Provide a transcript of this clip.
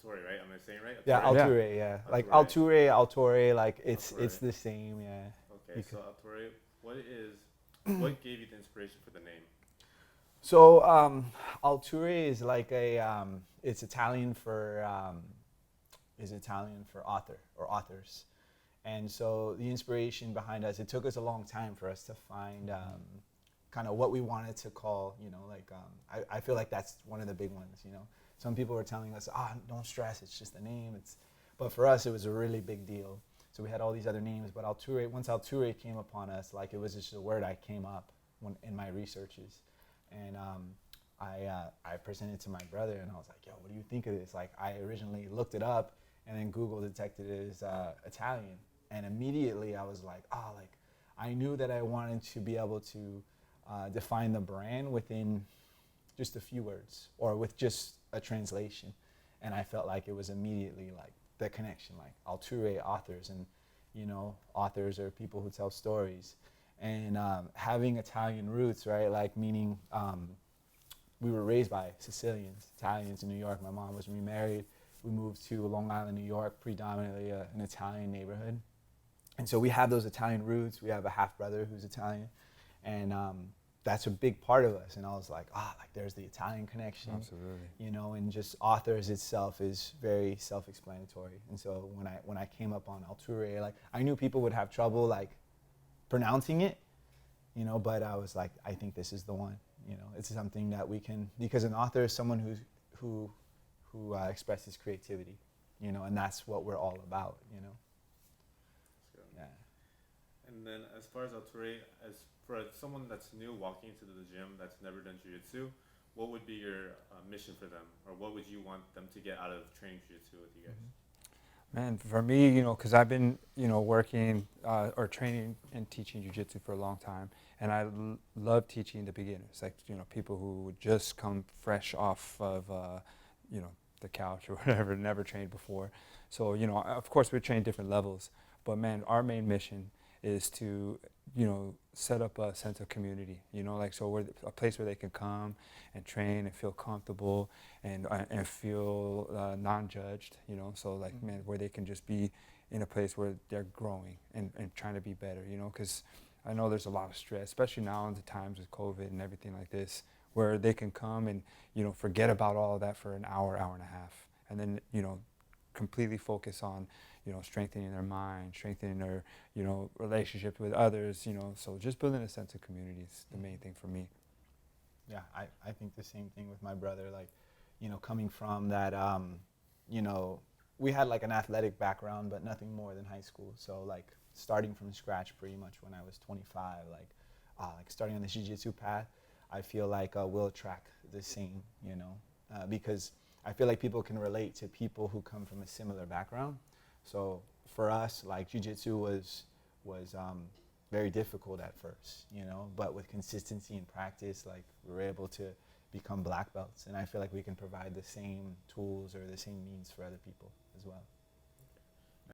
Autori, right? Am I saying right? Yeah, Autori? Yeah. Alture, yeah. Like Autori. Altore, like it's Autori. the same, yeah. Okay, so Autori, what gave you the inspiration for the name? So Alture is like it's Italian for author or authors. And so the inspiration behind us, it took us a long time for us to find kind of what we wanted to call, I feel like that's one of the big ones. Some people were telling us, don't stress, it's just a name. But for us, it was a really big deal. So we had all these other names, but once Alture came upon us, like it was just a word that came up in my researches. And I presented it to my brother, and I was like, yo, what do you think of this? Like, I originally looked it up, and then Google detected it as Italian. And immediately I was like, I knew that I wanted to be able to define the brand within just a few words or with just a translation. And I felt like it was immediately like the connection, like Alture, authors, and authors are people who tell stories. And having Italian roots, right, like meaning we were raised by Sicilians, Italians in New York. My mom was remarried. We moved to Long Island, New York, predominantly an Italian neighborhood. And so we have those Italian roots. We have a half-brother who's Italian. And that's a big part of us. And I was like, there's the Italian connection. Absolutely. And just authors itself is very self-explanatory. And so when I came up on Alture, like I knew people would have trouble like pronouncing it, but I was like, I think this is the one. It's something that we can, because an author is someone who expresses creativity, and that's what we're all about, Yeah. And then as far as Autori, as for someone that's new walking into the gym that's never done jiu-jitsu, what would be your mission for them, or what would you want them to get out of training jiu-jitsu with you guys? Man, for me, because I've been, working or training and teaching jiu-jitsu for a long time, and I love teaching the beginners, like, people who would just come fresh off of, the couch or whatever, never trained before. So, of course, we train different levels, but man, our main mission is to, set up a sense of community, so we're a place where they can come and train and feel comfortable and feel non-judged, so like, man, where they can just be in a place where they're growing and trying to be better, because I know there's a lot of stress, especially now in the times with COVID and everything like this, where they can come and, forget about all of that for an hour, hour and a half, and then, completely focus on, strengthening their mind, strengthening their, relationship with others, so just building a sense of community is the main thing for me. Yeah, I think the same thing with my brother, like, coming from that, we had like an athletic background, but nothing more than high school. So like starting from scratch pretty much when I was 25, like starting on the jiu-jitsu path, I feel like we'll track the same, because I feel like people can relate to people who come from a similar background. So for us, like jiu-jitsu was very difficult at first, but with consistency and practice, like we were able to become black belts. And I feel like we can provide the same tools or the same means for other people as well.